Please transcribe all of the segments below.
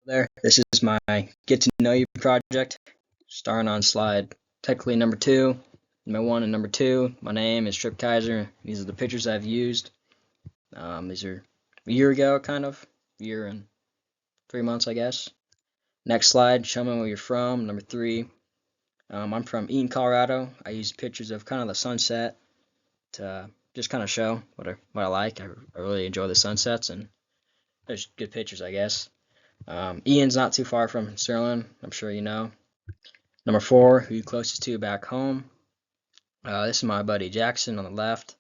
There, this is my Get to Know You project, starting on slide technically number 2, number 1 and number 2. My name is Tripp Kayser. These are the pictures I've used. These are a year ago, kind of, year and 3 months, I guess. Next slide, show me where you're from, number 3. I'm from Eaton, Colorado. I use pictures of kind of the sunset to just kind of show what I like. I really enjoy the sunsets, and there's good pictures, I guess. Ian's not too far from Sterling, I'm sure you know. Number 4, who you closest to back home. This is my buddy Jackson on the left.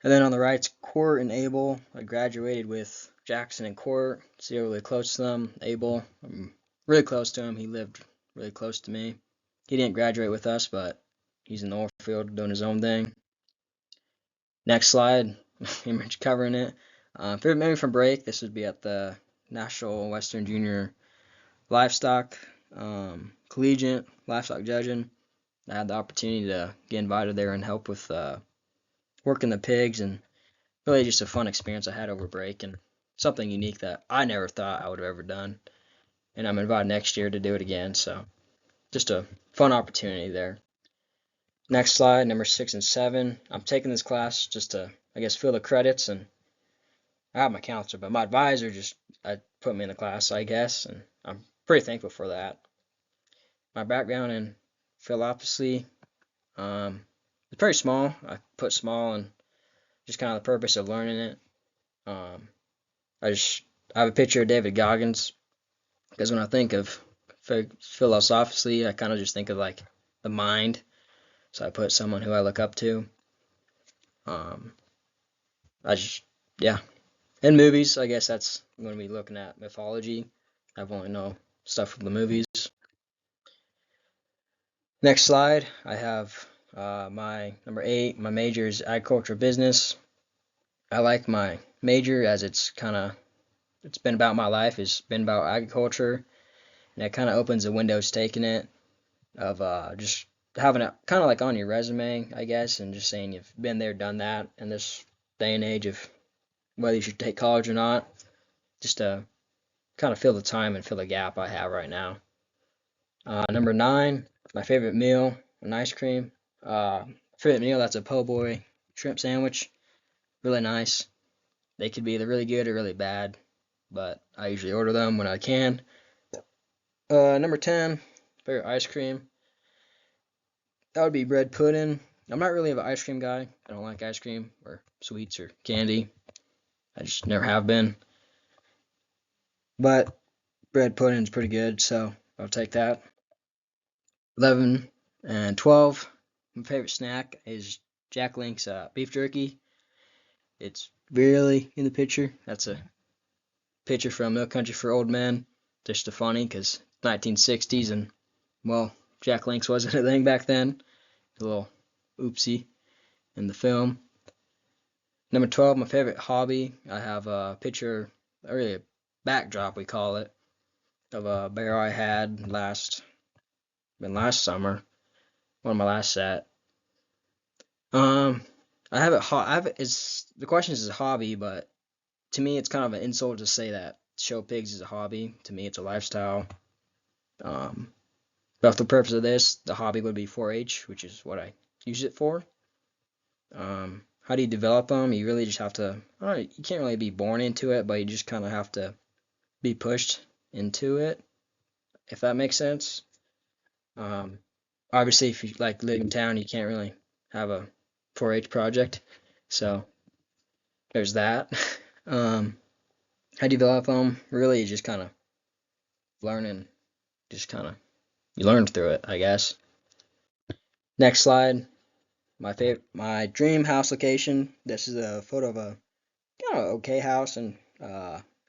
And then on the right's Court and Abel. I graduated with Jackson and Court, so you're really close to them. Abel, I'm really close to him. He lived really close to me. He didn't graduate with us, but he's in the oil field doing his own thing. Next slide, image covering it. Favorite memory from break, this would be at the National Western Junior Livestock Collegiate Livestock Judging. I had the opportunity to get invited there and help with working the pigs, and really just a fun experience I had over break, and something unique that I never thought I would have ever done. And I'm invited next year to do it again, so just a fun opportunity there. Next slide, number 6 and 7. I'm taking this class just to, I guess, fill the credits, and I have my counselor, but my advisor just put me in the class, I guess, and I'm pretty thankful for that. My background in philosophy, it's pretty small. I put small and just kind of the purpose of learning it. I have a picture of David Goggins, because when I think of philosophically, I kind of just think of like the mind. So I put someone who I look up to. Yeah. In movies, I guess that's going to be looking at mythology. I've only know stuff from the movies. Next slide, I have my number 8. My major is agricultural business. I like my major as it's been about my life. It's been about agriculture, and it kind of opens the windows taking it of just having it kind of like on your resume, I guess, and just saying you've been there, done that in this day and age of whether you should take college or not, just to kind of fill the time and fill the gap I have right now. Number 9, my favorite meal, an ice cream. Favorite meal, that's a po' boy shrimp sandwich. Really nice. They could be either really good or really bad, but I usually order them when I can. Number 10, favorite ice cream. That would be bread pudding. I'm not really an ice cream guy. I don't like ice cream or sweets or candy. I just never have been. But bread pudding is pretty good, so I'll take that. 11 and 12. My favorite snack is Jack Link's beef jerky. It's really in the picture. That's a picture from No Country for Old Men. Just a funny because 1960s, and well, Jack Link's wasn't a thing back then. A little oopsie in the film. Number 12, my favorite hobby. I have a picture, really a backdrop we call it, of a bear I had last summer, one of my last set. The question is a hobby, but to me it's kind of an insult to say that show pigs is a hobby. To me it's a lifestyle. But for the purpose of this, the hobby would be 4-H, which is what I use it for. How do you develop them? You really just have to, you can't really be born into it, but you just kind of have to be pushed into it, if that makes sense. Obviously, if you like live in town, you can't really have a 4-H project, so there's that. How do you develop them? Really, you just kind of learning, you learn through it, I guess. Next slide. My dream house location. This is a photo of a kind of okay house in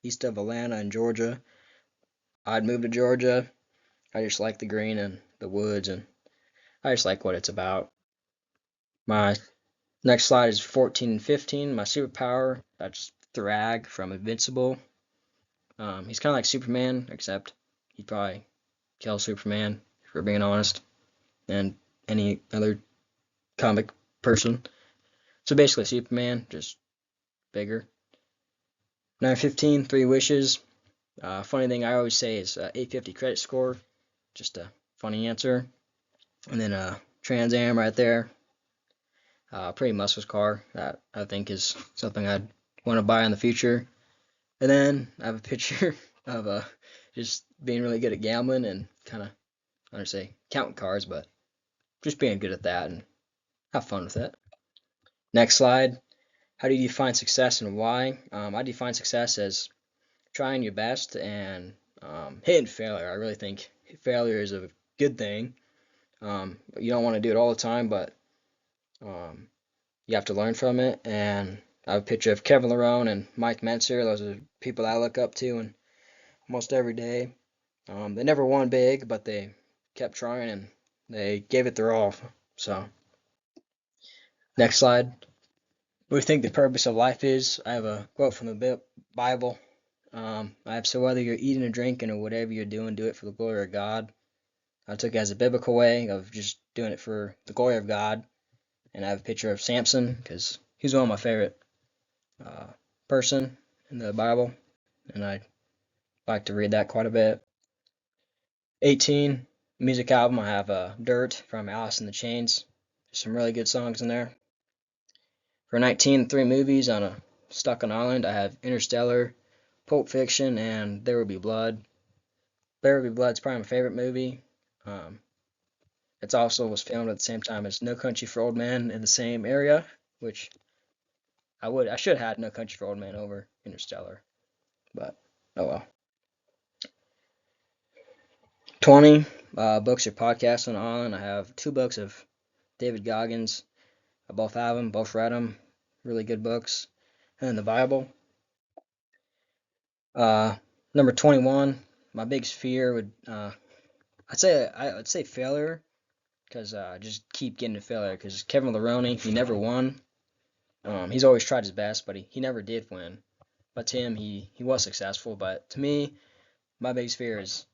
east of Atlanta in Georgia. I'd move to Georgia. I just like the green and the woods, and I just like what it's about. My next slide is 14 and 15. My superpower, that's Thrag from Invincible. He's kind of like Superman, except he'd probably kill Superman, if we're being honest, and any other comic person. So basically Superman, just bigger. Number 15, 3 wishes. Funny thing I always say is 850 credit score. Just a funny answer. And then Trans Am right there. Pretty muscle car that I think is something I'd want to buy in the future. And then I have a picture of just being really good at gambling and kind of, I don't say counting cards, but just being good at that and have fun with it. Next slide. How do you define success and why? I define success as trying your best and hitting failure. I really think failure is a good thing. You don't want to do it all the time, but um, you have to learn from it. And I have a picture of Kevin Larone and Mike Mentzer. Those are people I look up to and almost every day. They never won big, but they kept trying and they gave it their all. So, next slide. What do you think the purpose of life is? I have a quote from the Bible. I have, so whether you're eating or drinking or whatever you're doing, do it for the glory of God. I took it as a biblical way of just doing it for the glory of God. And I have a picture of Samson because he's one of my favorite uh, person in the Bible, and I like to read that quite a bit. 18 music album. I have Dirt from Alice in the Chains. There's some really good songs in there. For 19, 3 movies on a Stuck on Island. I have Interstellar, Pulp Fiction, and There Will Be Blood. There Will Be Blood is probably my favorite movie. Um, It also was filmed at the same time as No Country for Old Men in the same area, which I should have had No Country for Old Men over Interstellar, but oh well. 20 books or podcasts on Island. I have 2 books of David Goggins. I both have them, both read them. Really good books. And then the Bible. Uh, Number 21. My biggest fear would I'd say failure because I just keep getting to failure because Kevin Larone, he never won. He's always tried his best, but he never did win. But to him, he was successful. But to me, my biggest fear is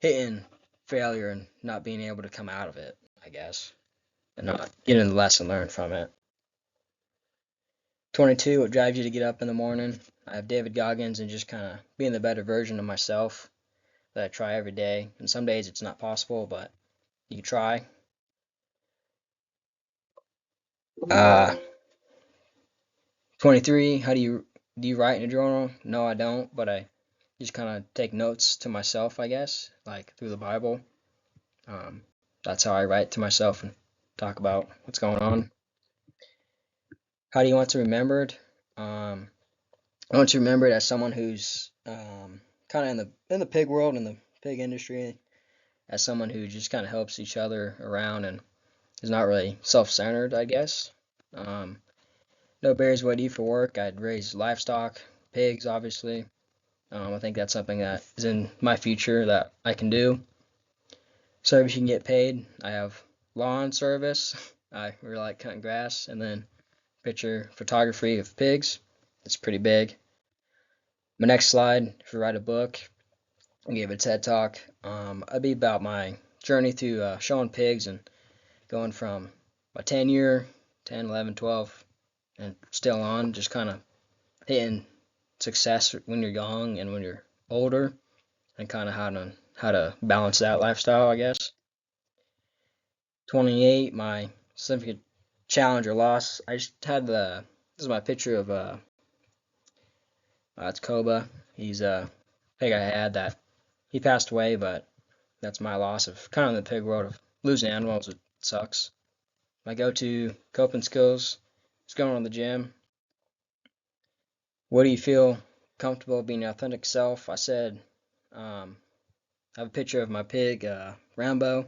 hitting failure and not being able to come out of it, I guess, and not getting the lesson learned from it. 22, what drives you to get up in the morning? I have David Goggins and just kind of being the better version of myself that I try every day. And some days it's not possible, but you try. Uh, 23, how do you write in a journal? No, I don't, but I just kind of take notes to myself, I guess, like through the Bible. Um, that's how I write to myself and talk about what's going on. How do you want to be remembered? Um, I want to be remembered as someone who's kind of in the pig world, in the pig industry, as someone who just kind of helps each other around and is not really self-centered, I guess. Um, no berries, what I do for work. I'd raise livestock, pigs, obviously. I think that's something that is in my future that I can do. Service you can get paid. I have lawn service. I really like cutting grass, and then picture photography of pigs. It's pretty big. My next slide, if you write a book, I gave a TED talk. It'd be about my journey through showing pigs and going from my 10-year, 10, 11, 12, and still on, just kind of hitting success when you're young and when you're older, and kind of how to balance that lifestyle, I guess. 28, my significant challenge or loss. I just had this is my picture of it's Koba. He's a pig I had that he passed away, but that's my loss of kind of the pig world of losing animals. It sucks. My go-to coping skills is going to the gym. What do you feel comfortable being your authentic self? I said, I have a picture of my pig, Rambo,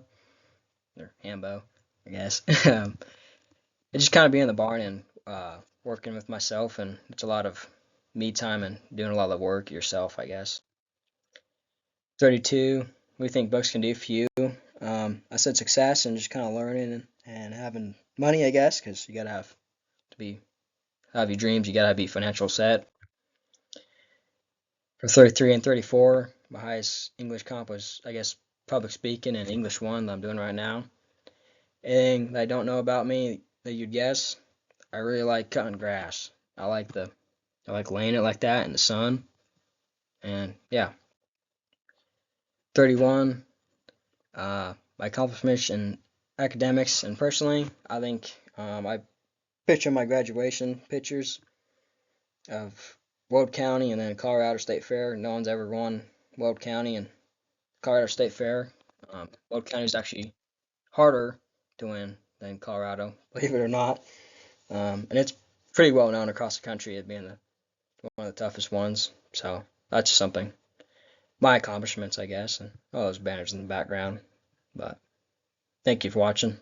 or Hambo, I guess. Just kind of being in the barn and working with myself, and it's a lot of me time and doing a lot of the work yourself, I guess. 32, what do you think books can do for you? I said success and just kind of learning and having money, I guess, because you gotta have your dreams, you gotta be financial set. For 33 and 34, my highest English comp was, I guess, public speaking and English 1 that I'm doing right now. Anything that I don't know about me that you'd guess, I really like cutting grass. I like laying it like that in the sun And yeah, 31. My accomplishments in academics and personally, I think I picture my graduation pictures of Weld County and then Colorado State Fair. No one's ever won Weld County and Colorado State Fair. Weld County is actually harder to win than Colorado, believe it or not. And it's pretty well known across the country as being one of the toughest ones. So that's something. My accomplishments, I guess, and all those banners in the background. But thank you for watching.